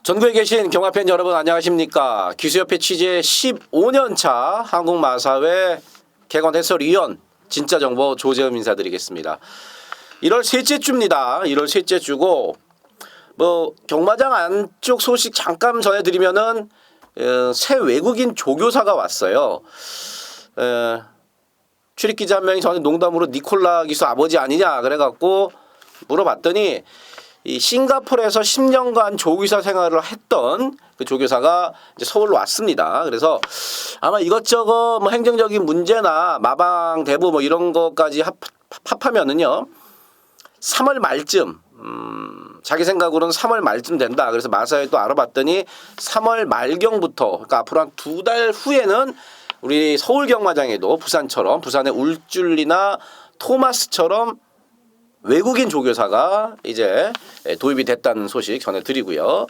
전국에 계신 경마팬 여러분 안녕하십니까. 기수협회 취재 15년차 한국마사회 개관 해설위원 진짜정보 조재흠 인사드리겠습니다. 1월 셋째 주입니다. 1월 셋째 주고 경마장 안쪽 소식 잠깐 전해드리면은 새 외국인 조교사가 왔어요. 출입기자 한 명이 저한테 농담으로 니콜라 기수 아버지 아니냐 그래갖고 물어봤더니 이 싱가포르에서 10년간 조교사 생활을 했던 그 조교사가 이제 서울로 왔습니다. 그래서 아마 이것저것 행정적인 문제나 마방 대부 이런 것까지 합하면은요 3월 말쯤 자기 생각으로는 3월 말쯤 된다. 그래서 마사회 또 알아봤더니 3월 말경부터 그러니까 앞으로 한 2달 후에는 우리 서울 경마장에도 부산처럼 부산의 울줄리나 토마스처럼 외국인 조교사가 이제 도입이 됐다는 소식 전해드리고요.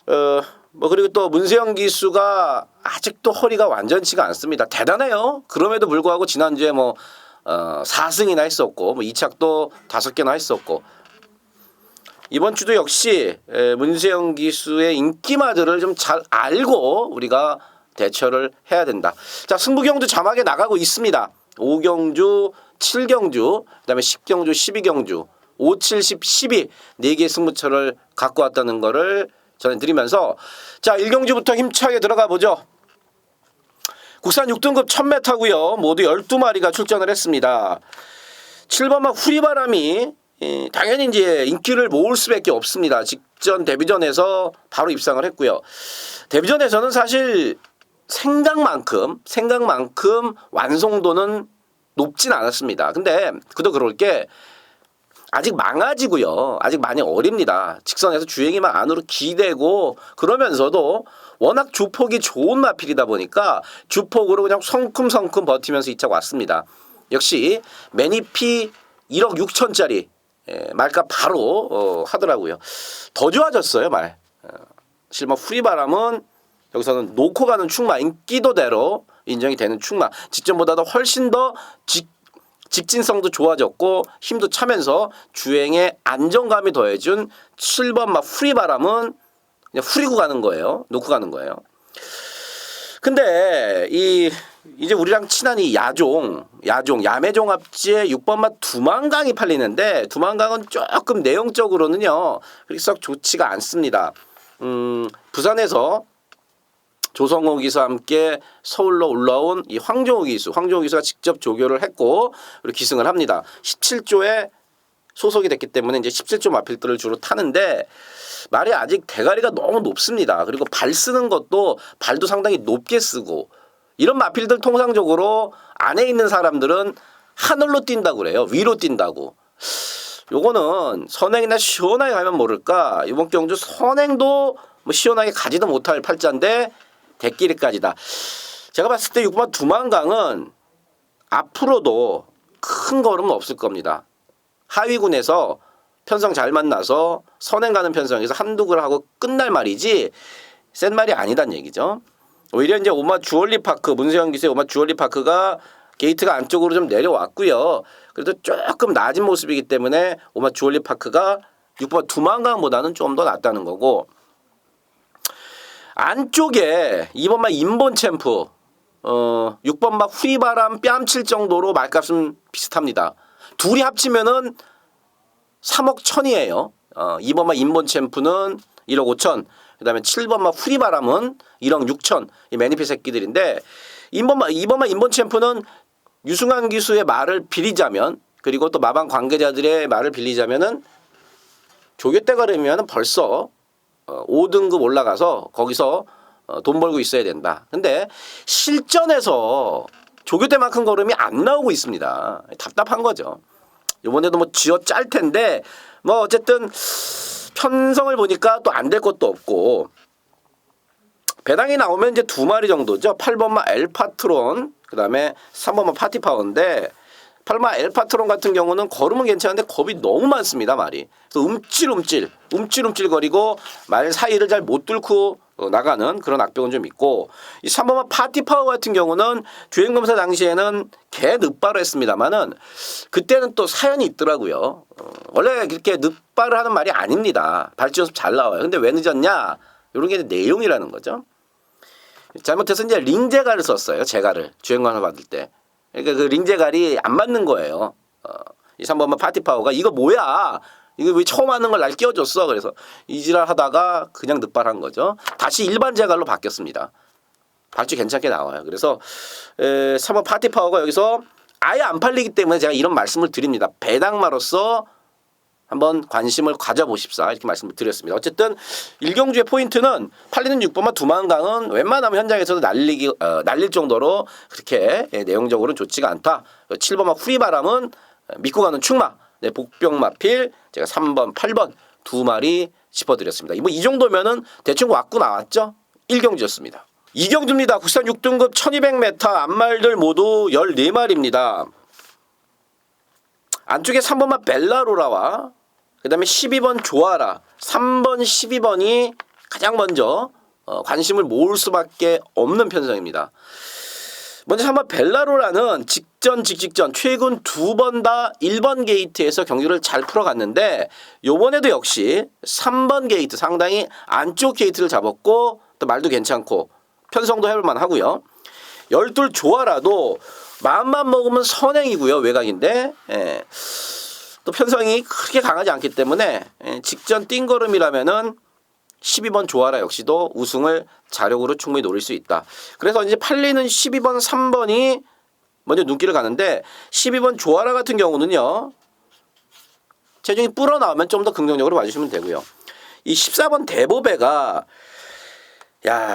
그리고 또 문세영 기수가 아직도 허리가 완전치가 않습니다. 대단해요. 그럼에도 불구하고 지난주에 4승이나 했었고 2착도 5개나 했었고 이번 주도 역시 문세영 기수의 인기마들을 좀 잘 알고 우리가 대처를 해야 된다. 자, 승부경주 자막에 나가고 있습니다. 5경주 7경주, 그다음에 10경주, 12경주, 5, 7, 10, 12 4개의 승부처를 갖고 왔다는 거를 전해드리면서 자 1경주부터 힘차게 들어가 보죠. 국산 6등급 1000m고요. 모두 12마리가 출전을 했습니다. 7번막 후리바람이 당연히 이제 인기를 모을 수밖에 없습니다. 직전 데뷔전에서 바로 입상을 했고요. 데뷔전에서는 사실 생각만큼 완성도는 높진 않았습니다. 근데 그도 그럴 게 아직 망아지고요. 아직 많이 어립니다. 직선에서 주행이만 안으로 기대고 그러면서도 워낙 주폭이 좋은 마필이다 보니까 주폭으로 그냥 성큼성큼 버티면서 2차 왔습니다. 역시 매니피 1억 6천짜리 말값 바로 하더라고요. 더 좋아졌어요 말. 실버 후리바람은 여기서는 놓고 가는 충마 인기도대로 인정이 되는 충마 직전보다도 훨씬 더 직진성도 좋아졌고 힘도 차면서 주행에 안정감이 더해준 7번 막 후리바람은 그냥 후리고 가는 거예요. 놓고 가는 거예요. 근데 이제 우리랑 친한 이 야매종합지에 6번 맛 두만강이 팔리는데 두만강은 조금 내용적으로는요 그렇게 썩 좋지가 않습니다. 부산에서 조성호 기수와 함께 서울로 올라온 이 황종호 기수가 직접 조교를 했고 그리고 기승을 합니다. 17조에 소속이 됐기 때문에 이제 17조 마필들을 주로 타는데 말이 아직 대가리가 너무 높습니다. 그리고 발 쓰는 것도 발도 상당히 높게 쓰고 이런 마필들 통상적으로 안에 있는 사람들은 하늘로 뛴다고 그래요. 위로 뛴다고. 요거는 선행이나 시원하게 가면 모를까 이번 경주 선행도 시원하게 가지도 못할 팔자인데 대끼리까지다. 제가 봤을 때 6번 두만강은 앞으로도 큰 걸음은 없을 겁니다. 하위군에서 편성 잘 만나서 선행 가는 편성에서 한두 글 하고 끝날 말이지 센 말이 아니란 얘기죠. 오히려 이제 오마 주얼리파크 문세영 기수의 오마 주얼리파크가 게이트가 안쪽으로 좀 내려왔고요. 그래도 조금 낮은 모습이기 때문에 오마 주얼리파크가 6번 두만강보다는 좀 더 낫다는 거고 안쪽에 2번 막 인본 챔프 6번 막 후리바람 뺨칠 정도로 말값은 비슷합니다. 둘이 합치면은 3억 1천이에요. 2번 막 인본 챔프는 1억 5천 그 다음에 7번 막 후리바람은 1억 6천 이 매니피 새끼들인데 2번 막 인본 챔프는 유승환 기수의 말을 빌리자면 그리고 또 마방 관계자들의 말을 빌리자면은 조교 때가르면 벌써 5등급 올라가서 거기서 돈 벌고 있어야 된다. 근데 실전에서 조교 때만큼 걸음이 안 나오고 있습니다. 답답한 거죠. 이번에도 쥐어 짤 텐데 어쨌든 편성을 보니까 또 안 될 것도 없고 배당이 나오면 이제 2마리 정도죠. 8번마 엘파트론 그다음에 3번마 파티파워인데 설마 엘파트론 같은 경우는 걸으면 괜찮은데 겁이 너무 많습니다. 말이. 그래서 움찔움찔거리고 말 사이를 잘 못 뚫고 나가는 그런 악병은 좀 있고, 이 3번만 파티파워 같은 경우는 주행검사 당시에는 개 늑발을 했습니다만은 그때는 또 사연이 있더라고요. 원래 그렇게 늑발을 하는 말이 아닙니다. 발주 연습 잘 나와요. 근데 왜 늦었냐? 이런 게 내용이라는 거죠. 잘못해서 이제 링제갈을 썼어요. 제갈을 주행검사 받을 때. 그러니까 그 링제갈이 안 맞는 거예요. 이 3번만 파티파워가 이거 뭐야? 이거 왜 처음 하는 걸 날 끼워줬어? 그래서 이지랄 하다가 그냥 늑발한 거죠. 다시 일반 제갈로 바뀌었습니다. 발주 괜찮게 나와요. 그래서 3번 파티파워가 여기서 아예 안 팔리기 때문에 제가 이런 말씀을 드립니다. 배당마로서 한번 관심을 가져보십사 이렇게 말씀을 드렸습니다. 어쨌든 일경주의 포인트는 팔리는 6번만 두만강은 웬만하면 현장에서도 날릴 정도로 그렇게 내용적으로는 좋지가 않다. 7번만 후리바람은 믿고 가는 충마, 복병마필 제가 3번, 8번 두 마리 짚어드렸습니다. 뭐 이 정도면은 대충 왔고 나왔죠. 일경주였습니다. 이경주입니다. 국산 6등급 1200m 앞말들 모두 14마리입니다. 안쪽에 3번만 벨라로라와 그 다음에 12번 조아라, 3번, 12번이 가장 먼저 관심을 모을 수밖에 없는 편성입니다. 먼저 3번 벨라로라는 직전 최근 2번 다 1번 게이트에서 경기를 잘 풀어갔는데 요번에도 역시 3번 게이트 상당히 안쪽 게이트를 잡았고 또 말도 괜찮고 편성도 해볼만 하고요. 12 조아라도 마음만 먹으면 선행이고요. 외곽인데 또 편성이 크게 강하지 않기 때문에 직전 띵걸음이라면은 12번 조아라 역시도 우승을 자력으로 충분히 노릴 수 있다. 그래서 이제 팔리는 12번, 3번이 먼저 눈길을 가는데 12번 조아라 같은 경우는요. 체중이 불어 나오면 좀 더 긍정적으로 봐주시면 되고요. 이 14번 대보배가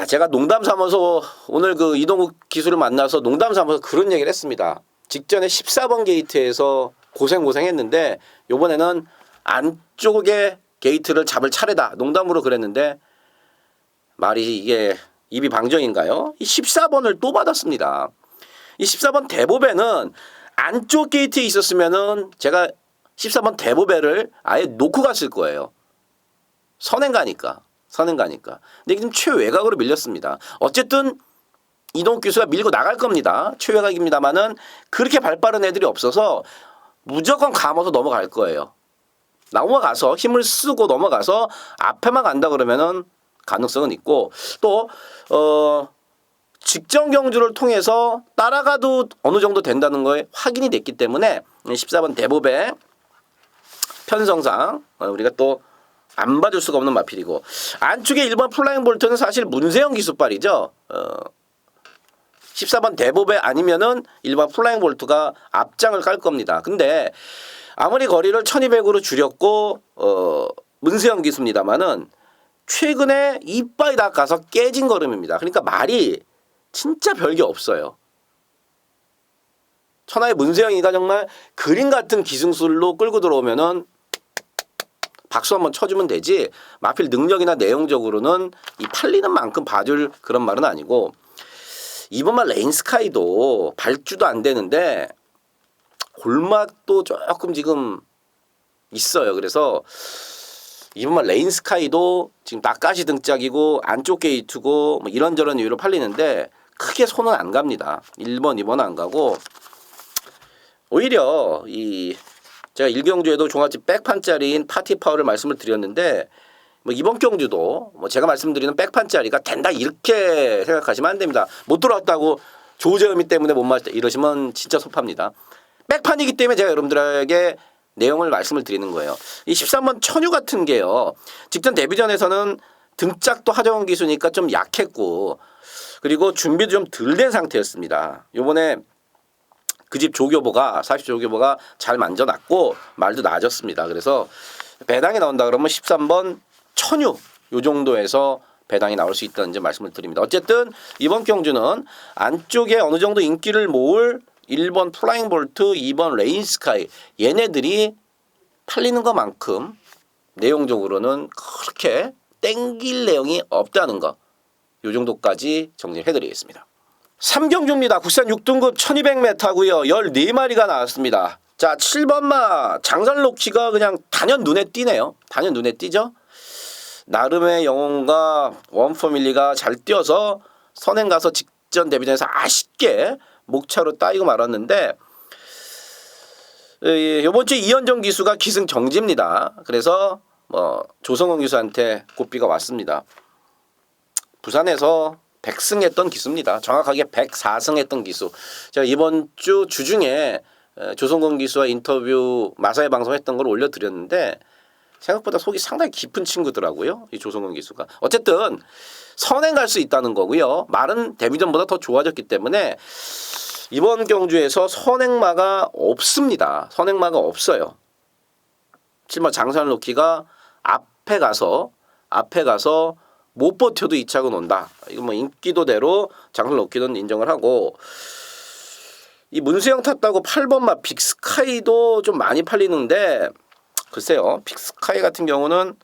제가 농담 삼아서 오늘 그 이동욱 기수를 만나서 농담 삼아서 그런 얘기를 했습니다. 직전에 14번 게이트에서 고생했는데 요번에는 안쪽에 게이트를 잡을 차례다. 농담으로 그랬는데 말이 이게 입이 방정인가요? 이 14번을 또 받았습니다. 이 14번 대보배는 안쪽 게이트에 있었으면은 제가 14번 대보배를 아예 놓고 갔을 거예요. 선행 가니까. 근데 지금 최외곽으로 밀렸습니다. 어쨌든 이동욱 교수가 밀고 나갈 겁니다. 최외곽입니다만은 그렇게 발 빠른 애들이 없어서 무조건 감아서 넘어갈 거예요. 넘어가서 힘을 쓰고 넘어가서 앞에만 간다 그러면은 가능성은 있고 또 직전 경주를 통해서 따라가도 어느 정도 된다는 거에 확인이 됐기 때문에 14번 대보배 편성상 우리가 또 안 봐줄 수가 없는 마필이고 안쪽에 1번 플라잉 볼트는 사실 문세영 기수발이죠. 14번 대보배 아니면은 1번 플라잉 볼트가 앞장을 깔 겁니다. 근데 아무리 거리를 1200으로 줄였고 문세영 기수입니다만은 최근에 이빠이 닦아서 깨진 걸음입니다. 그러니까 말이 진짜 별게 없어요. 천하의 문세영이가 정말 그림 같은 기승술로 끌고 들어오면은 박수 한번 쳐주면 되지 마필 능력이나 내용적으로는 이 팔리는 만큼 봐줄 그런 말은 아니고 이번만 레인스카이도 발주도 안 되는데 골막도 조금 지금 있어요. 그래서 이번만 레인스카이도 지금 나까지 등짝이고 안쪽 게이트고 뭐 이런저런 이유로 팔리는데 크게 손은 안 갑니다. 1번, 2번 안 가고 오히려 제가 일경주에도 종합집 백판짜리인 파티파워를 말씀을 드렸는데 뭐 이번 경주도 뭐 제가 말씀드리는 백판짜리가 된다 이렇게 생각하시면 안 됩니다. 못 들어왔다고 조재음이 때문에 못 맞다 이러시면 진짜 섭합니다. 백판이기 때문에 제가 여러분들에게 내용을 말씀을 드리는 거예요. 이 13번 천유 같은 게요. 직전 데뷔전에서는 등짝도 하정원 기수니까 좀 약했고 그리고 준비도 좀 덜 된 상태였습니다. 요번에 그 집 조교보가 40 조교보가 잘 만져놨고 말도 나아졌습니다. 그래서 배당이 나온다 그러면 13번 천유 요 정도에서 배당이 나올 수 있다는 점 말씀을 드립니다. 어쨌든 이번 경주는 안쪽에 어느 정도 인기를 모을 1번 플라잉 볼트, 2번 레인스카이 얘네들이 팔리는 것만큼 내용적으로는 그렇게 땡길 내용이 없다는 거 요 정도까지 정리를 해드리겠습니다. 삼경주입니다. 국산 6등급 1200m고요. 14마리가 나왔습니다. 자, 7번마 장산로키가 그냥 단연 눈에 띄네요. 단연 눈에 띄죠. 나름의 영혼과 원퍼밀리가 잘 뛰어서 선행 가서 직전 데뷔전에서 아쉽게 목차로 따이고 말았는데, 이번 주 이현정 기수가 기승 정지입니다. 그래서 조성원 기수한테 고삐가 왔습니다. 부산에서 100승했던 기수입니다. 정확하게 104승했던 기수. 제가 이번 주 주중에 조성건 기수와 인터뷰 마사회 방송했던 걸 올려드렸는데 생각보다 속이 상당히 깊은 친구더라고요. 이 조성건 기수가. 어쨌든 선행 갈 수 있다는 거고요. 말은 데뷔전보다 더 좋아졌기 때문에 이번 경주에서 선행마가 없습니다. 선행마가 없어요. 실마 장산로키가 앞에 가서 못 버텨도 2차고 논다. 이거 뭐 인기도대로 장산로키는 인정을 하고, 이 문수영 탔다고 8번마 빅스카이도 좀 많이 팔리는데, 글쎄요, 빅스카이 같은 경우는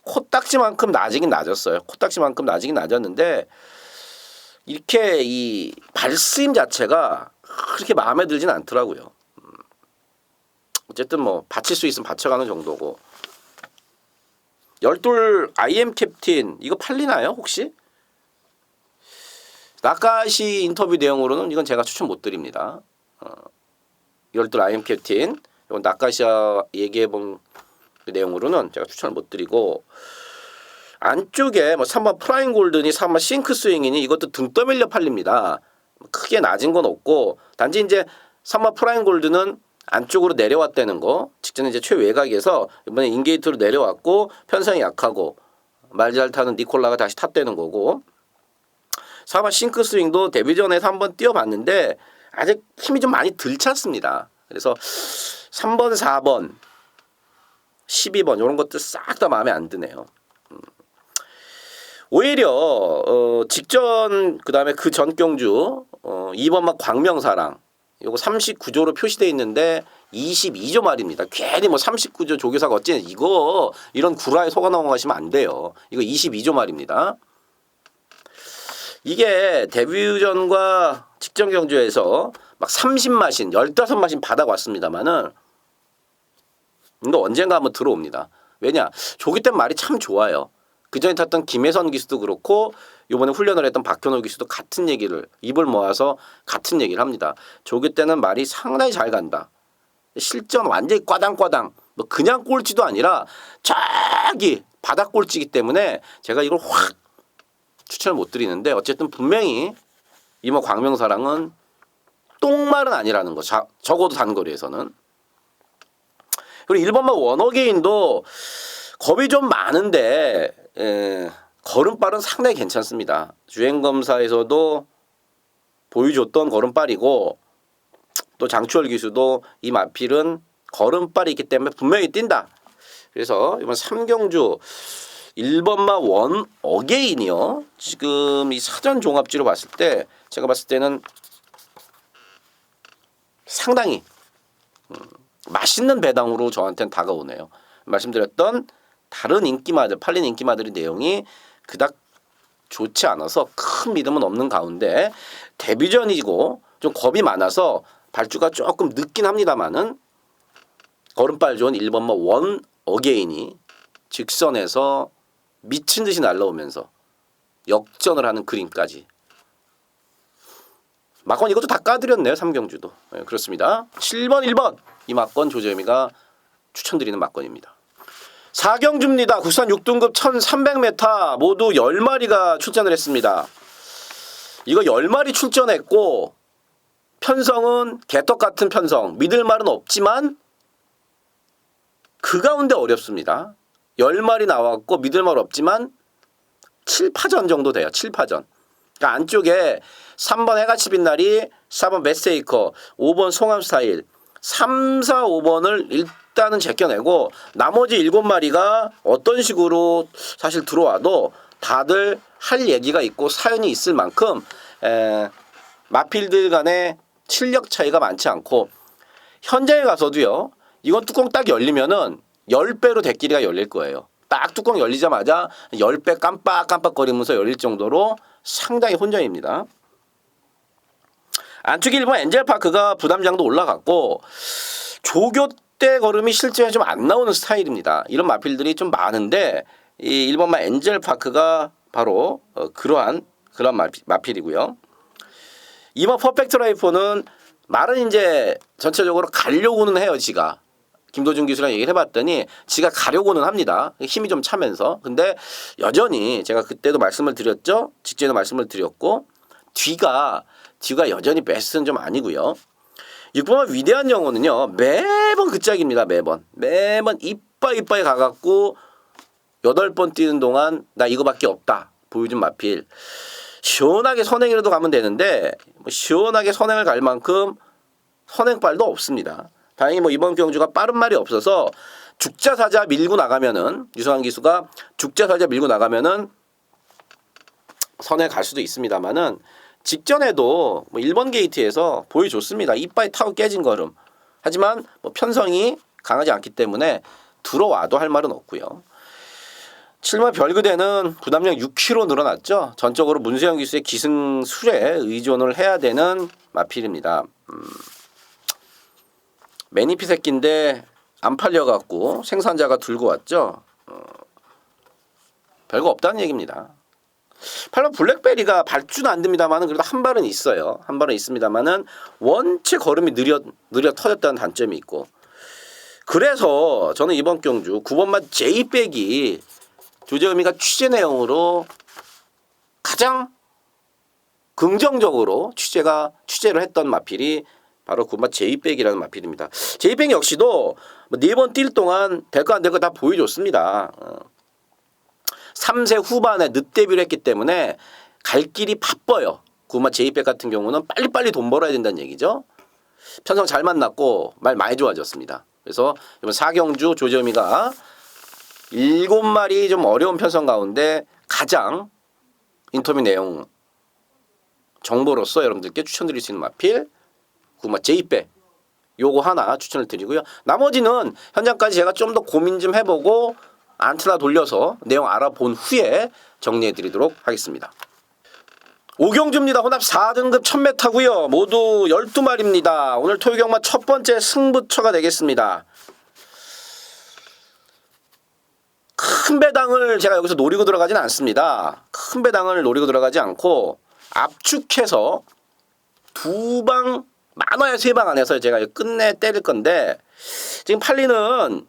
코딱지만큼 낮이긴 낮았어요. 코딱지만큼 낮이긴 낮았는데 이렇게 이 발스임 자체가 그렇게 마음에 들진 않더라고요. 어쨌든 뭐 받칠 수 있으면 받쳐가는 정도고. 열둘 IM 캡틴 이거 팔리나요 혹시? 나카시 인터뷰 내용으로는 이건 제가 추천 못 드립니다. 열둘 IM 캡틴 이건 나카시와 얘기해본 그 내용으로는 제가 추천을 못 드리고, 안쪽에 뭐 3번 프라임 골든이 3번 싱크 스윙이니 이것도 등 떠밀려 팔립니다. 크게 낮은 건 없고, 단지 이제 3번 프라임 골드는 안쪽으로 내려왔다는 거, 직전에 이제 최외곽에서 이번에 인게이트로 내려왔고 편성이 약하고 말 잘 타는 니콜라가 다시 탔다는 거고, 4번 싱크 스윙도 데뷔전에서 한번 뛰어봤는데 아직 힘이 좀 많이 덜 찼습니다. 그래서 3번, 4번, 12번 이런 것들 싹 다 마음에 안 드네요. 오히려 직전 그다음에 그 전 경주 2번마 광명사랑 요거 39조로 표시되어 있는데 22조 말입니다. 괜히 뭐 39조 조교사가 어찌냐 이거 이런 구라에 속아 넘어가시면 안 돼요. 이거 22조 말입니다. 이게 데뷔전과 직전 경주에서 막 30마신 15마신 받아왔습니다만은 이거 언젠가 한번 들어옵니다. 왜냐? 조기 때 말이 참 좋아요. 그전에 탔던 김혜선 기수도 그렇고 이번에 훈련을 했던 박현호 기수도 같은 얘기를 입을 모아서 같은 얘기를 합니다. 조기 때는 말이 상당히 잘 간다. 실전 완전히 꽈당꽈당. 뭐 그냥 꼴찌도 아니라 저기 바닥 꼴찌이기 때문에 제가 이걸 확 추천을 못 드리는데, 어쨌든 분명히 이모 광명사랑은 똥말은 아니라는 거. 적어도 단거리에서는. 그리고 1번마 원어게인도 겁이 좀 많은데 걸음발은 상당히 괜찮습니다. 주행검사에서도 보여줬던 걸음발이고, 또 장추월 기수도 이 마필은 걸음발이 있기 때문에 분명히 뛴다. 그래서 이번 3경주 1번마 원 어게인이요. 지금 이 사전 종합지로 봤을 때 제가 봤을 때는 상당히 맛있는 배당으로 저한테는 다가오네요. 말씀드렸던 다른 인기마들, 팔린 인기마들의 내용이 그닥 좋지 않아서 큰 믿음은 없는 가운데 데뷔전이고 좀 겁이 많아서 발주가 조금 늦긴 합니다만은 걸음발 좋은 1번마 원 어게인이 직선에서 미친 듯이 날라오면서 역전을 하는 그림까지. 막건 이것도 다 까드렸네요. 3경주도. 네, 그렇습니다. 7번 1번 이 막건 조재미가 추천드리는 막건입니다. 4경주입니다. 국산 6등급 1300m 모두 10마리가 출전을 했습니다. 이거 10마리 출전했고 편성은 개떡 같은 편성. 믿을 말은 없지만 그 가운데 어렵습니다. 10마리 나왔고 믿을 말 없지만 7파전 정도 돼요. 7파전. 그러니까 안쪽에 3번 해같이 빛나리, 4번 메세이커, 5번 송암스타일, 3, 4, 5번을 일단은 제껴내고 나머지 7마리가 어떤 식으로 사실 들어와도 다들 할 얘기가 있고 사연이 있을 만큼 마필들 간의 실력 차이가 많지 않고, 현장에 가서도요. 이건 뚜껑 딱 열리면은 10배로 대끼리가 열릴 거예요. 딱 뚜껑 열리자마자 10배 깜빡깜빡거리면서 열릴 정도로 상당히 혼전입니다. 안쪽에 1번 엔젤파크가 부담장도 올라갔고 조교대 걸음이 실제 좀 안 나오는 스타일입니다. 이런 마필들이 좀 많은데 이 1번만 엔젤파크가 바로 그런 마필이고요. 2번 퍼펙트 라이퍼는 말은 이제 전체적으로 가려고는 해요. 지가 김도준 기수랑 얘기를 해봤더니 지가 가려고는 합니다. 힘이 좀 차면서. 근데 여전히 제가 그때도 말씀을 드렸죠. 직전에도 말씀을 드렸고 뒤가 여전히 베스트는 좀 아니고요. 6번 위대한 영혼은요. 매번 그 짝입니다. 매번 이빠이 가갖고 8번 뛰는 동안 나 이거밖에 없다 보여준 마필. 시원하게 선행이라도 가면 되는데 시원하게 선행을 갈 만큼 선행발도 없습니다. 다행히 이번 경주가 빠른 말이 없어서 죽자사자 밀고 나가면은 유성환 기수가 죽자사자 밀고 나가면은 선에 갈 수도 있습니다만은 직전에도 1번 게이트에서 보여줬습니다. 이빠이 타고 깨진 걸음. 하지만 편성이 강하지 않기 때문에 들어와도 할 말은 없고요. 7번 별그대는 부담량 6kg 늘어났죠. 전적으로 문세영 기수의 기승술에 의존을 해야 되는 마필입니다. 매니피 새끼인데 안 팔려갖고 생산자가 들고 왔죠. 별거 없다는 얘기입니다. 8번 블랙베리가 발주는 안 됩니다만은 그래도 한 발은 있어요. 한 발은 있습니다만은 원체 걸음이 느려 터졌다는 단점이 있고 그래서 저는 이번 경주 9번만 제이백이 조재음이가 취재 내용으로 가장 긍정적으로 취재를 했던 마필이 바로 9번 제이백이라는 마필입니다. 제이백 역시도 4번 뛸 동안 될 거 안 될 거 다 보여줬습니다. 3세 후반에 늦데뷔를 했기 때문에 갈 길이 바빠요. 9번 제이백 같은 경우는 빨리빨리 돈 벌어야 된다는 얘기죠. 편성 잘 만났고 말 많이 좋아졌습니다. 그래서 이번 4경주 조재음이가 7마리 좀 어려운 편성 가운데 가장 인터뷰 내용 정보로서 여러분들께 추천드릴 수 있는 마필 9번 제이백 요거 하나 추천을 드리고요. 나머지는 현장까지 제가 좀 더 고민 좀 해보고 안테나 돌려서 내용 알아본 후에 정리해 드리도록 하겠습니다. 오경주입니다. 혼합 4등급 1000m고요. 모두 12마리입니다. 오늘 토요경마 첫 번째 승부처가 되겠습니다. 큰 배당을 제가 여기서 노리고 들어가지는 않습니다. 큰 배당을 노리고 들어가지 않고 압축해서 2방 많아야 3방 안에서 제가 끝내 때릴 건데 지금 팔리는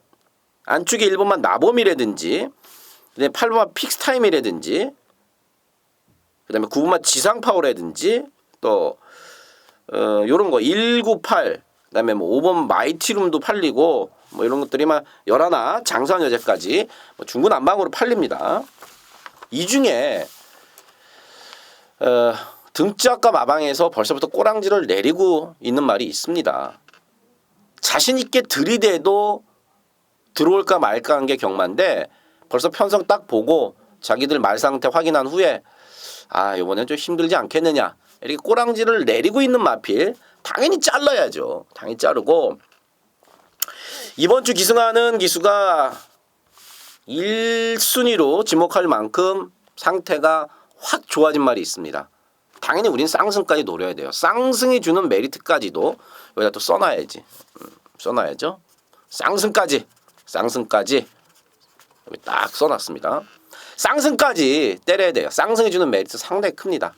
안쪽에 1번만 나범이라든지 8번만 픽스타임이라든지 그 다음에 9번만 지상파워라든지 또 요런 거 198 그 다음에 5번 마이티룸도 팔리고 이런 것들이 막 열하나 장수한 여제까지 중구난방으로 팔립니다. 이 중에 등짝과 마방에서 벌써부터 꼬랑지를 내리고 있는 말이 있습니다. 자신 있게 들이대도 들어올까 말까 한 게 경마인데 벌써 편성 딱 보고 자기들 말 상태 확인한 후에 이번엔 좀 힘들지 않겠느냐 이렇게 꼬랑지를 내리고 있는 마필 당연히 잘라야죠. 당연히 자르고 이번 주 기승하는 기수가 1순위로 지목할 만큼 상태가 확 좋아진 말이 있습니다. 당연히 우린 쌍승까지 노려야 돼요. 쌍승이 주는 메리트까지도 여기다 또 써놔야지. 써놔야죠. 쌍승까지 여기 딱 써놨습니다. 쌍승까지 때려야 돼요. 쌍승이 주는 메리트 상당히 큽니다.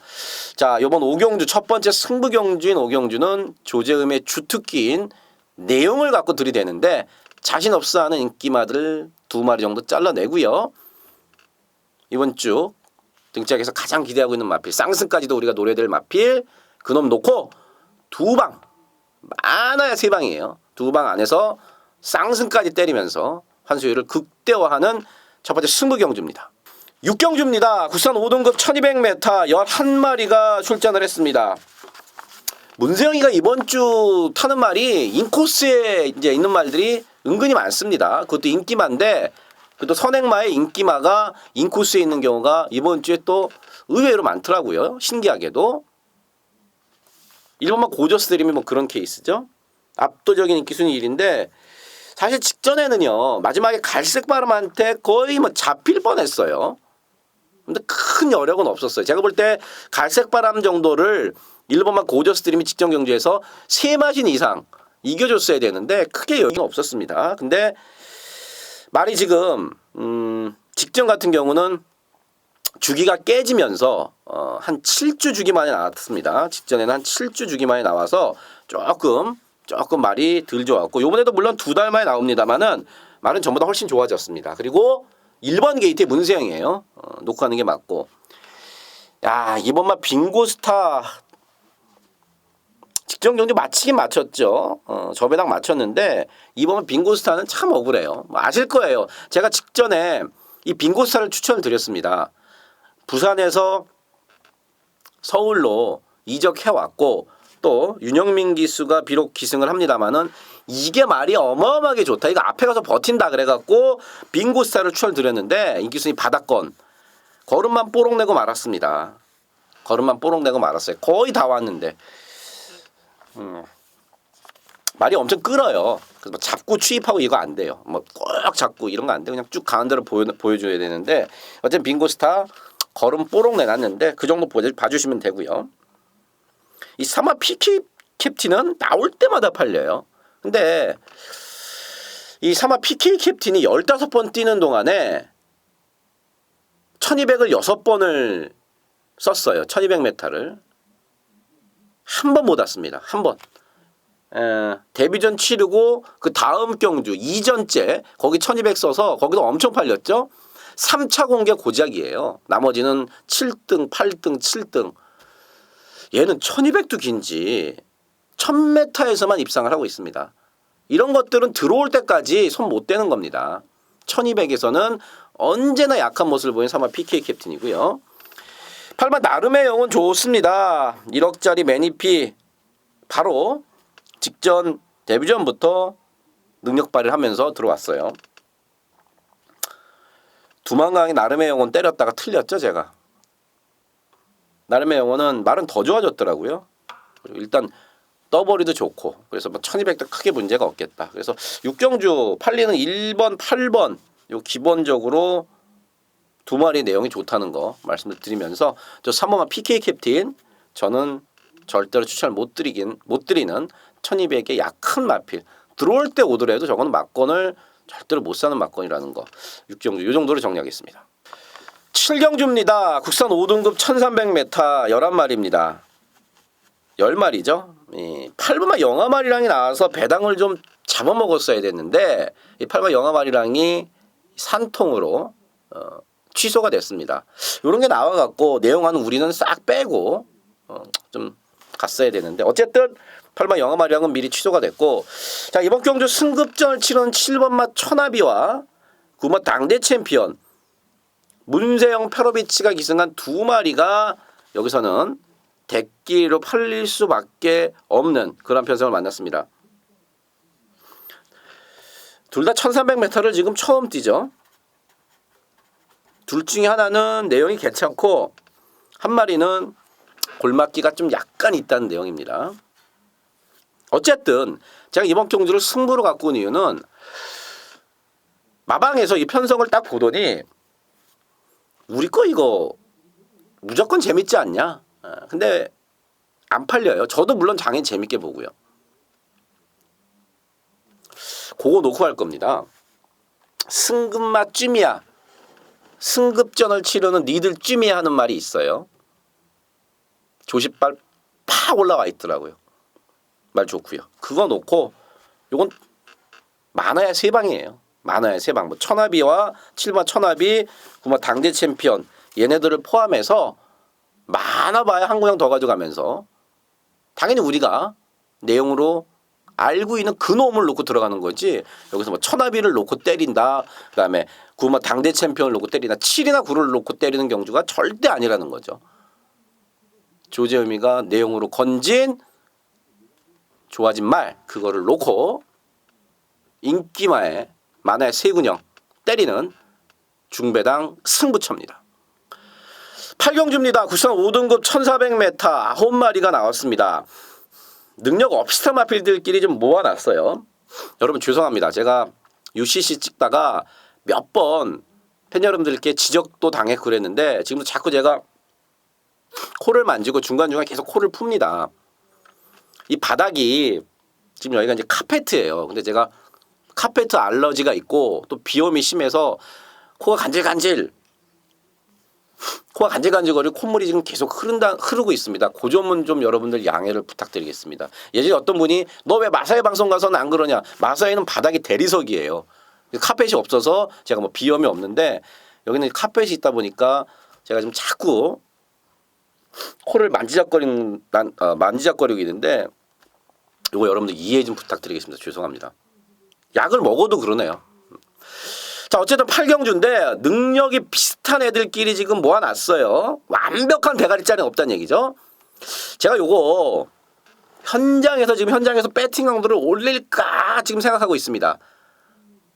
자, 이번 오경주 첫 번째 승부 경주인 오경주는 조재음의 주특기인 내용을 갖고 들이대는데 자신 없어하는 인기마들 2마리 정도 잘라내고요. 이번 주 등짝에서 가장 기대하고 있는 마필 쌍승까지도 우리가 노려야 될 마필 그놈 놓고 2방 많아야 3방이에요. 2방 안에서 쌍승까지 때리면서 환수율을 극대화하는 첫 번째 승부 경주입니다. 6경주입니다. 국산 5등급 1200m 11마리가 출전을 했습니다. 문세영이가 이번 주 타는 말이 인코스에 이제 있는 말들이 은근히 많습니다. 그것도 인기마인데 그것도 선행마의 인기마가 인코스에 있는 경우가 이번 주에 또 의외로 많더라고요. 신기하게도. 1번만 고저스들이면 그런 케이스죠. 압도적인 인기 순위 1인데 사실 직전에는요. 마지막에 갈색바람한테 거의 잡힐 뻔했어요. 근데 큰 여력은 없었어요. 제가 볼 때 갈색바람 정도를 일본만 고저스트림이 직전 경주에서 3마신 이상 이겨줬어야 되는데 크게 여유가 없었습니다. 근데 말이 지금 직전 같은 경우는 주기가 깨지면서 한 7주 주기 만에 나왔습니다. 직전에는 한 7주 주기 만에 나와서 조금 말이 덜 좋았고 요번에도 물론 2달 만에 나옵니다만은 말은 전보다 훨씬 좋아졌습니다. 그리고 1번 게이트의 문세영이에요. 놓고 가는 게 맞고. 야, 이번만 빙고스타 직전 경주 마치긴 마쳤죠. 저 배당 맞췄는데 이번만 빙고스타는 참 억울해요. 뭐 아실 거예요. 제가 직전에 이 빙고스타를 추천을 드렸습니다. 부산에서 서울로 이적해왔고 또 윤영민 기수가 비록 기승을 합니다만은 이게 말이 어마어마하게 좋다. 이거 앞에 가서 버틴다 그래갖고 빙고스타를 추천을 드렸는데 이 기수님 받았건 걸음만 뽀록 내고 말았습니다. 걸음만 뽀록 내고 말았어요. 거의 다 왔는데 말이 엄청 끌어요. 그래서 뭐 잡고 취입하고 이거 안 돼요. 뭐 꼭 잡고 이런 거 안 돼요. 그냥 쭉 가는 대로 보여줘야 되는데 어쨌든 빙고스타 걸음 뽀록 내놨는데 그 정도 봐주시면 되고요. 이 사마 PK 캡틴은 나올 때마다 팔려요. 근데 이 사마 PK 캡틴이 15번 뛰는 동안에 1200을 6번을 썼어요. 1200m를. 한 번 못 왔습니다. 한 번. 데뷔전 치르고 그 다음 경주 2전째 거기 1200 써서 거기도 엄청 팔렸죠. 3차 공개 고작이에요. 나머지는 7등, 8등, 7등. 얘는 1200도 긴지 1000m에서만 입상을 하고 있습니다. 이런 것들은 들어올 때까지 손 못 대는 겁니다. 1200에서는 언제나 약한 모습을 보인 사마 PK 캡틴이고요. 8번 나름의 영혼 좋습니다. 1억짜리 매니피 바로 직전 데뷔전부터 능력 발휘를 하면서 들어왔어요. 두만강이 나름의 영혼 때렸다가 틀렸죠 제가. 나름의 영혼은 말은 더 좋아졌더라고요. 그리고 일단 떠버리도 좋고 그래서 뭐 1200도 크게 문제가 없겠다. 그래서 6경주 팔리는 1번, 8번 요 기본적으로 두 마리 내용이 좋다는 거 말씀을 드리면서 저 3번만 PK 캡틴 저는 절대로 추천을 못 드리는 1200의 약한 마필 들어올 때 오더라도 저거는 막건을 절대로 못 사는 막건이라는 거 6경주 이 정도로 정리하겠습니다. 7경주입니다. 국산 5등급 1300m 11마리입니다. 10마리죠. 8번만 영아마리랑이 나와서 배당을 좀 잡아먹었어야 됐는데 이 8번 영아마리랑이 산통으로 취소가 됐습니다. 이런 게 나와갖고 내용하는 우리는 싹 빼고 좀 갔어야 되는데 어쨌든 8번 영아마리랑은 미리 취소가 됐고 자 이번 경주 승급전을 치른 7번마 천하비와 9번 당대 챔피언 문세영 페로비치가 기승한 두 마리가 여기서는 대끼로 팔릴 수밖에 없는 그런 편성을 만났습니다. 둘 다 1300m를 지금 처음 뛰죠. 둘 중에 하나는 내용이 괜찮고 한 마리는 골맞기가 좀 약간 있다는 내용입니다. 어쨌든 제가 이번 경주를 승부로 갖고 온 이유는 마방에서 이 편성을 딱 보더니 우리 거 이거 무조건 재밌지 않냐? 근데 안 팔려요. 저도 물론 장인 재밌게 보고요. 그거 놓고 갈 겁니다. 승급마 쯤이야. 승급전을 치르는 니들 쯤이야 하는 말이 있어요. 조십발 팍 올라와 있더라고요. 말 좋고요. 그거 놓고 요건 많아야 세 방이에요. 많아야 세 방. 뭐 천하비와 7번 천하비, 9번 당대 챔피언 얘네들을 포함해서 많아봐야 한 구장 더 가져가면서 당연히 우리가 내용으로 알고 있는 그 놈을 놓고 들어가는 거지 여기서 뭐 천하비를 놓고 때린다 그다음에 9번 당대 챔피언을 놓고 때린다 7이나 9를 놓고 때리는 경주가 절대 아니라는 거죠. 조재음이가 내용으로 건진 좋아진 말 그거를 놓고 인기마에 만화의 세군형 때리는 중배당 승부처입니다. 8경주입니다. 국산 5등급 1400m 9마리가 나왔습니다. 능력 업스타 마필들끼리 좀 모아놨어요. 여러분 죄송합니다. 제가 UCC 찍다가 몇 번 팬 여러분들께 지적도 당했고 그랬는데 지금도 자꾸 제가 코를 만지고 중간중간 계속 코를 풉니다. 이 바닥이 지금 여기가 이제 카페트예요. 근데 제가 카페트 알러지가 있고 또 비염이 심해서 코가 간질간질거리고 콧물이 지금 계속 흐르고 있습니다. 그 점은 좀 여러분들 양해를 부탁드리겠습니다. 예전에 어떤 분이 너 왜 마사회 방송 가서는 안 그러냐. 마사회는 바닥이 대리석이에요. 카펫이 없어서 제가 뭐 비염이 없는데 여기는 카펫이 있다 보니까 제가 지금 자꾸 코를 만지작거리고 있는데 이거 여러분들 이해 좀 부탁드리겠습니다. 죄송합니다. 약을 먹어도 그러네요. 자, 어쨌든 8경주인데 능력이 비슷한 애들끼리 지금 모아놨어요. 완벽한 대가리짜리는 없다는 얘기죠. 제가 요거 현장에서 배팅 강도를 올릴까 지금 생각하고 있습니다.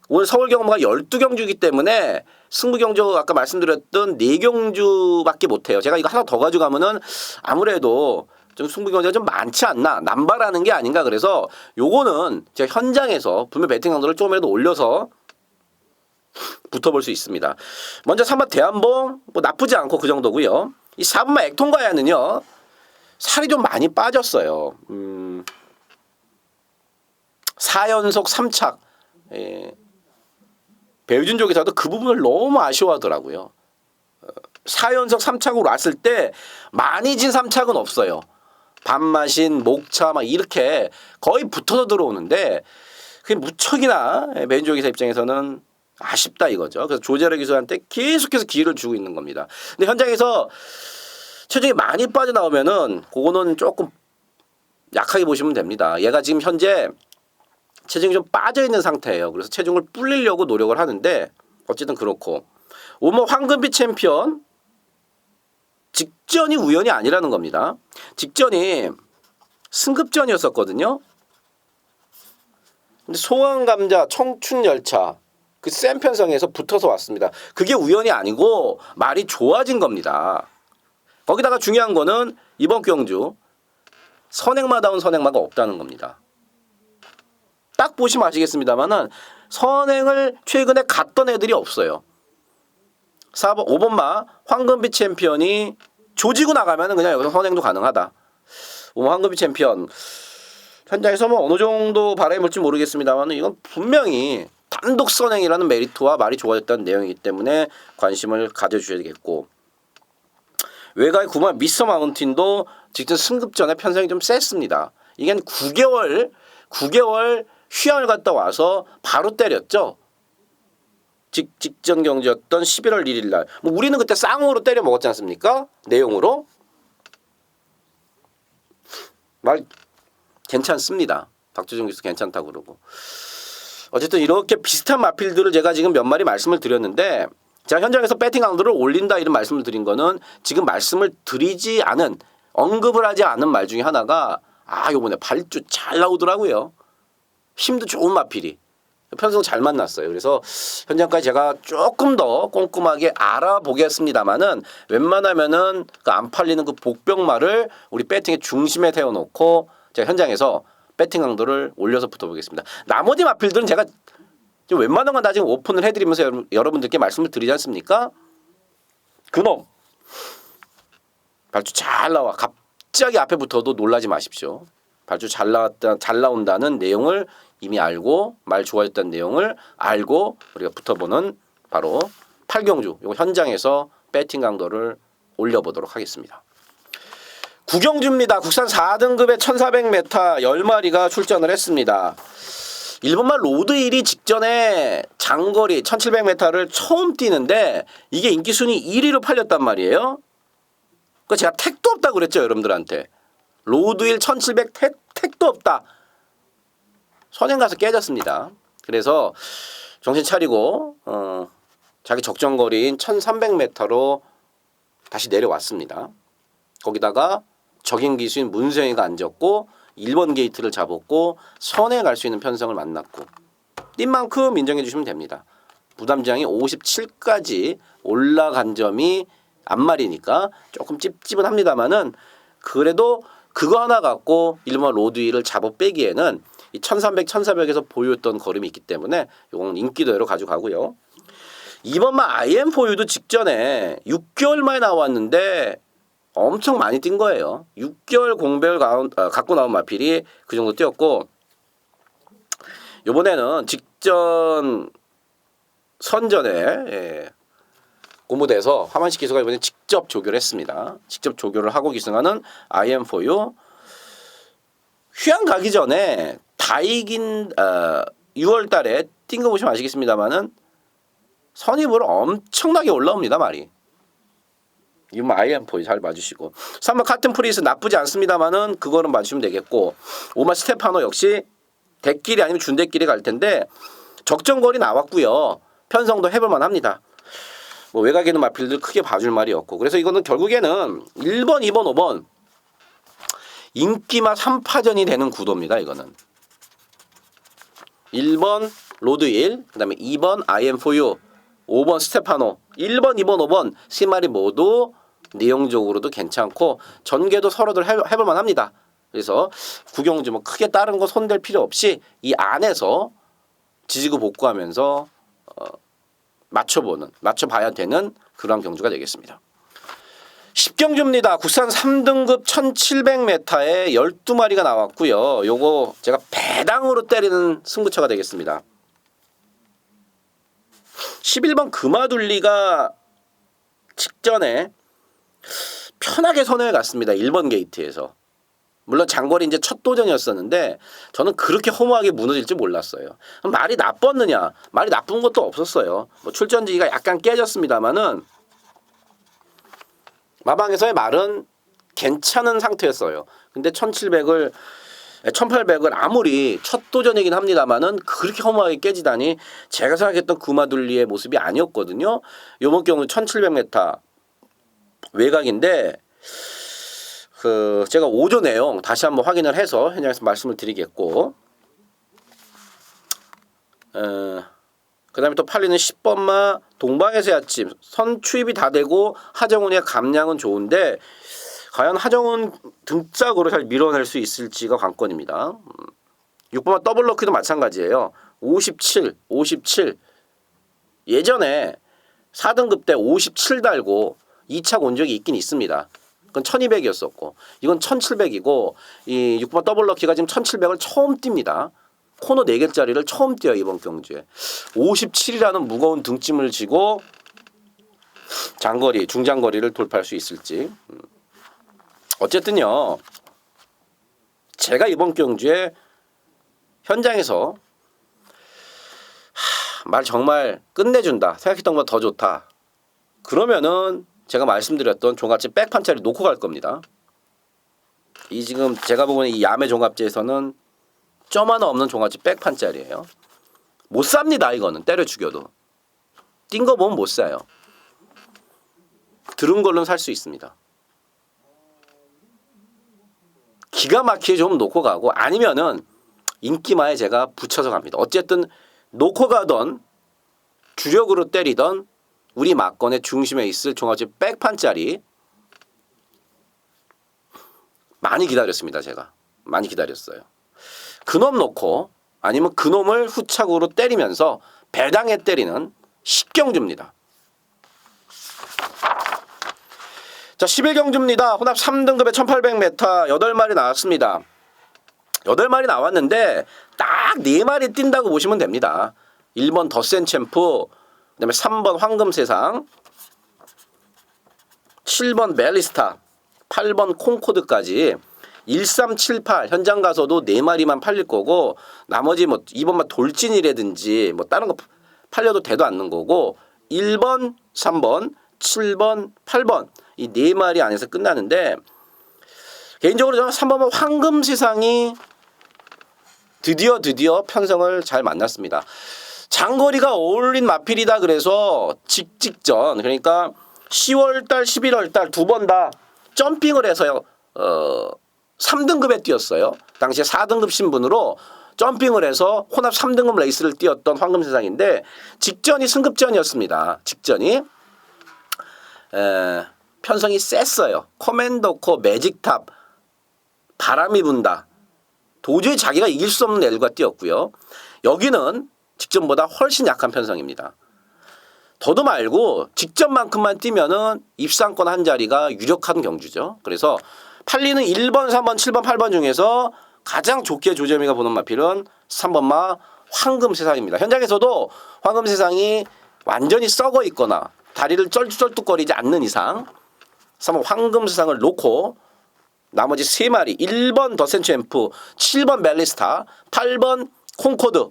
오늘 서울 경마가 12경주이기 때문에 승부 경주 아까 말씀드렸던 4경주밖에 못해요. 제가 이거 하나 더 가져가면은 아무래도 좀 승부 경주가 좀 많지 않나, 남발하는 게 아닌가. 그래서 요거는 제가 현장에서 분명 배팅 강도를 조금이라도 올려서 붙어볼 수 있습니다. 먼저 3번 대한봉 뭐 나쁘지 않고 그 정도고요. 이 4번만 액통가야는요 살이 좀 많이 빠졌어요. 4연속 3착. 예. 배우준 쪽에서도 그 부분을 너무 아쉬워하더라고요. 4연속 3착으로 왔을 때 많이 진 3착은 없어요. 반마신, 목차 막 이렇게 거의 붙어서 들어오는데 그게 무척이나 배우준 쪽에서 입장에서는 아쉽다 이거죠. 그래서 조재래 기수한테 계속해서 기회를 주고 있는 겁니다. 근데 현장에서 체중이 많이 빠져나오면은 그거는 조금 약하게 보시면 됩니다. 얘가 지금 현재 체중이 좀 빠져있는 상태예요. 그래서 체중을 불리려고 노력을 하는데 어쨌든 그렇고 오모 황금빛 챔피언 직전이 우연이 아니라는 겁니다. 직전이 승급전이었었거든요. 근데 소환감자 청춘열차 그 센 편성에서 붙어서 왔습니다. 그게 우연이 아니고 말이 좋아진 겁니다. 거기다가 중요한 거는 이번 경주 선행마다운 선행마가 없다는 겁니다. 딱 보시면 아시겠습니다만은 선행을 최근에 갔던 애들이 없어요. 4번, 5번마 황금빛 챔피언이 조지고 나가면은 그냥 여기서 선행도 가능하다. 5번 황금빛 챔피언 현장에서 뭐 어느 정도 바람이 불지 모르겠습니다만은 이건 분명히 단독 선행이라는 메리트와 말이 좋아졌다는 내용이기 때문에 관심을 가져주셔야 되겠고 외가의 9번 미스터 마운틴도 직전 승급전에 편성이 좀 셌습니다. 이게 9개월 휴양을 갔다 와서 바로 때렸죠. 직전 경주였던 11월 1일 날. 뭐 우리는 그때 쌍으로 때려 먹었지 않습니까? 내용으로. 말 괜찮습니다. 박주정 교수 괜찮다고 그러고. 어쨌든 이렇게 비슷한 마필들을 제가 지금 몇 마리 말씀을 드렸는데 제가 현장에서 배팅 강도를 올린다 이런 말씀을 드린 거는 지금 말씀을 드리지 않은 언급을 하지 않은 말 중에 하나가 요번에 발주 잘 나오더라고요. 힘도 좋은 마필이 편성 잘 만났어요. 그래서 현장까지 제가 조금 더 꼼꼼하게 알아보겠습니다만은 웬만하면은 그 안 팔리는 그 복병말을 우리 배팅의 중심에 세워놓고 제가 현장에서 배팅 강도를 올려서 붙어보겠습니다. 나머지 마필들은 제가 좀 웬만한 건 다 지금 오픈을 해드리면서 여러분들께 말씀을 드리지 않습니까? 그놈 발주 잘 나와. 갑자기 앞에 붙어도 놀라지 마십시오. 발주 잘 나온다는 내용을 이미 알고 말 좋아졌다는 내용을 알고 우리가 붙어보는 바로 8경주 이거 현장에서 배팅 강도를 올려보도록 하겠습니다. 9경주입니다. 국산 4등급의 1400m 10마리가 출전을 했습니다. 일본말 로드힐이 직전에 장거리 1700m를 처음 뛰는데 이게 인기순위 1위로 팔렸단 말이에요. 그 제가 택도 없다고 그랬죠. 여러분들한테. 로드힐 1700 택도 없다. 선행 가서 깨졌습니다. 그래서 정신 차리고 자기 적정거리인 1300m로 다시 내려왔습니다. 거기다가 적인 기수인 문세영이가 앉았고 1번 게이트를 잡았고 선에 갈 수 있는 편성을 만났고 뛴 만큼 인정해 주시면 됩니다. 부담장이 57까지 올라간 점이 앞말이니까 조금 찝찝은 합니다만은 그래도 그거 하나 갖고 1번 로드힐을 잡아 빼기에는 이 1300, 1400에서 보였던 걸음이 있기 때문에 이건 인기도로 가져가고요. 이번만 IM4U도 직전에 6개월 만에 나왔는데 엄청 많이 뛴 거예요. 6개월 공별 갖고 나온 마필이 그 정도 뛰었고, 이번에는 직전 선전에 고무대에서 하만식 기수가 이번에 직접 조교를 했습니다. 직접 조교를 하고 기승하는 IM4U. 휴양 가기 전에 다 이긴 6월 달에 뛴 거 보시면 아시겠습니다만은 선입으로 엄청나게 올라옵니다, 말이. 이건 IM4U 잘 봐주시고. 3번 카튼 프리스 나쁘지 않습니다만은 그거는 봐주시면 되겠고, 5번 스테파노 역시 대끼리 아니면 준대끼리 갈 텐데 적정거리 나왔고요. 편성도 해볼만 합니다. 뭐 외곽에 있는 마필들 크게 봐줄 말이 없고, 그래서 이거는 결국에는 1번, 2번, 5번 인기마 3파전이 되는 구도입니다. 이거는 1번 로드 1, 그 다음에 2번 IM4U, 5번 스테파노, 1번, 2번, 5번 세 마리 모두 내용적으로도 괜찮고 전개도 서로들 해볼만 합니다. 그래서 구경주 뭐 크게 다른 거 손댈 필요 없이 이 안에서 지지고 복구하면서 맞춰봐야 되는 그러한 경주가 되겠습니다. 10경주입니다. 국산 3등급 1700m에 12마리가 나왔고요. 요거 제가 배당으로 때리는 승부처가 되겠습니다. 11번 금화둘리가 직전에 편하게 선을 갔습니다. 1번 게이트에서. 물론 장거리 이제 첫 도전이었었는데 저는 그렇게 허무하게 무너질 줄 몰랐어요. 말이 나빴느냐? 말이 나쁜 것도 없었어요. 뭐 출전지가 약간 깨졌습니다만은 마방에서의 말은 괜찮은 상태였어요. 근데 1800을 아무리 첫 도전이긴 합니다만은 그렇게 허무하게 깨지다니 제가 생각했던 금화둘리의 모습이 아니었거든요. 요번 경우 1700m 외곽인데 제가 5조 내용 다시 한번 확인을 해서 현장에서 말씀을 드리겠고, 그 다음에 또 팔리는 10번마 동방에서의 아침 선 추입이 다 되고 하정운의 감량은 좋은데 과연 하정운 등짝으로 잘 밀어낼 수 있을지가 관건입니다. 6번마 더블럭키도 마찬가지예요. 57 예전에 4등급 때 57 달고 2차 온 적이 있긴 있습니다. 그건 1200이었었고 이건 1700이고 이 6번 더블럭키가 지금 1700을 처음 띱니다. 코너 4개짜리를 처음 띄어요. 이번 경주에 57이라는 무거운 등짐을 지고 장거리 중장거리를 돌파할 수 있을지. 어쨌든요 제가 이번 경주에 현장에서 말 정말 끝내준다 생각했던 것보다 더 좋다 그러면은 제가 말씀드렸던 종합제 백판짜리 놓고 갈 겁니다. 이 지금 제가 보기에는 이 야매 종합제에서는 점 하나 없는 종합제 백판짜리예요. 못 삽니다. 이거는 때려 죽여도. 뛴 거 보면 못 사요. 들은 걸로는 살 수 있습니다. 기가 막히게 좀 놓고 가고 아니면은 인기마에 제가 붙여서 갑니다. 어쨌든 놓고 가던 주력으로 때리던 우리 막건의 중심에 있을 종합제 백판짜리 많이 기다렸습니다. 제가 많이 기다렸어요. 그놈 놓고 아니면 그놈을 후착으로 때리면서 배당에 때리는 식경주입니다. 자 11경주입니다. 혼합 3등급에 1800m 8마리 나왔습니다. 8마리 나왔는데 딱 4마리 뛴다고 보시면 됩니다. 1번 더센 챔프, 그 다음에 3번 황금세상, 7번 멜리스타, 8번 콩코드까지 1378 현장 가서도 4마리만 팔릴 거고 나머지 뭐 2번만 돌진이라든지 뭐 다른 거 팔려도 돼도 않는 거고 1번, 3번, 7번, 8번 이 4마리 안에서 끝나는데 개인적으로 저는 3번은 황금세상이 드디어 편성을 잘 만났습니다. 장거리가 어울린 마필이다 그래서 직전 그러니까 10월달 11월달 두 번 다 점핑을 해서요 3등급에 뛰었어요. 당시에 4등급 신분으로 점핑을 해서 혼합 3등급 레이스를 뛰었던 황금세상인데 직전이 승급전이었습니다. 직전이 편성이 셌어요. 커맨더코, 매직탑, 바람이 분다. 도저히 자기가 이길 수 없는 엘과 뛰었고요. 여기는 직전보다 훨씬 약한 편성입니다. 더도 말고 직전만큼만 뛰면은 입상권 한 자리가 유력한 경주죠. 그래서 팔리는 1번, 3번, 7번, 8번 중에서 가장 좋게 조재미가 보는 마필은 3번마 황금세상입니다. 현장에서도 황금세상이 완전히 썩어 있거나 다리를 쩔뚝쩔뚝거리지 않는 이상 3번 황금세상을 놓고 나머지 3마리 1번 더센츄앰프, 7번 멜리스타, 8번 콩코드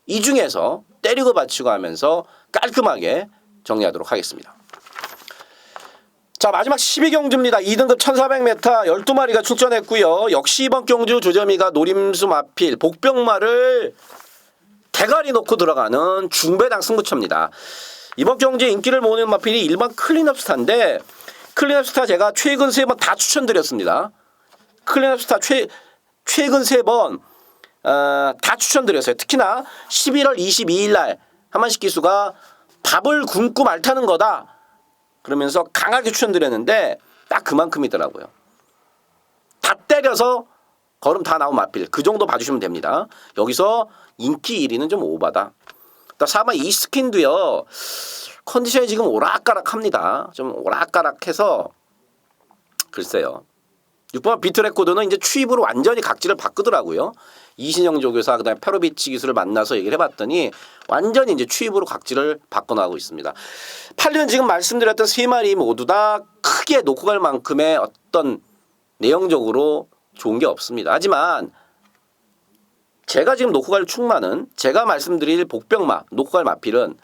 이 중에서 때리고 받치고 하면서 깔끔하게 정리하도록 하겠습니다. 자, 마지막 12경주입니다. 2등급 1400m 12마리가 출전했고요. 역시 이번 경주 조재미가 노림수 마필 복병마를 대가리 놓고 들어가는 중배당 승부처입니다. 이번 경주에 인기를 모으는 마필이 1번 클린업스타인데 클린업스타 제가 최근 3번 다 추천드렸습니다. 클린업스타 최근 3번 다 추천드렸어요. 특히나 11월 22일 날 한만식 기수가 밥을 굶고 말 타는 거다 그러면서 강하게 추천드렸는데 딱 그만큼이더라고요. 다 때려서 걸음 다 나온 마필 그 정도 봐주시면 됩니다. 여기서 인기 1위는 좀 오바다. 4번 이스킨도요. 컨디션이 지금 오락가락합니다. 좀 오락가락해서 글쎄요. 6번 비트레코드는 이제 추입으로 완전히 각질을 바꾸더라고요. 이신영 조교사 그다음에 페로비치 기수를 만나서 얘기를 해봤더니 완전히 이제 추입으로 각질을 바꿔나가고 있습니다. 8년 지금 말씀드렸던 3마리 모두 다 크게 놓고 갈 만큼의 어떤 내용적으로 좋은 게 없습니다. 하지만 제가 지금 놓고 갈 충마는 제가 말씀드릴 복병마 놓고 갈 마필은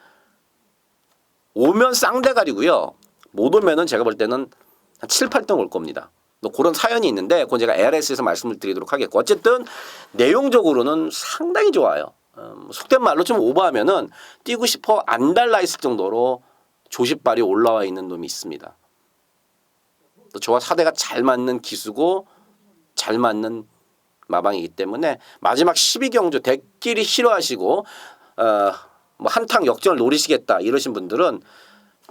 오면 쌍대가리고요. 못 오면은 제가 볼 때는 한 7, 8등 올 겁니다. 그런 사연이 있는데 그건 제가 ARS에서 말씀을 드리도록 하겠고 어쨌든 내용적으로는 상당히 좋아요. 속된 말로 좀 오버하면은 뛰고 싶어 안 달라 있을 정도로 조십발이 올라와 있는 놈이 있습니다. 또 저와 사대가 잘 맞는 기수고 잘 맞는 마방이기 때문에 마지막 12경주 대끼리 싫어하시고 뭐 한탕 역전을 노리시겠다 이러신 분들은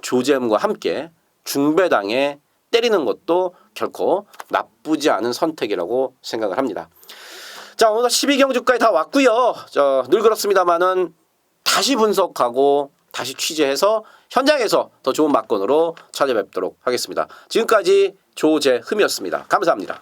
조재음과 함께 중배당에 때리는 것도 결코 나쁘지 않은 선택이라고 생각을 합니다. 자, 오늘 12경주까지 다 왔고요. 늘 그렇습니다만은 다시 분석하고 다시 취재해서 현장에서 더 좋은 막건으로 찾아뵙도록 하겠습니다. 지금까지 조재흠이었습니다. 감사합니다.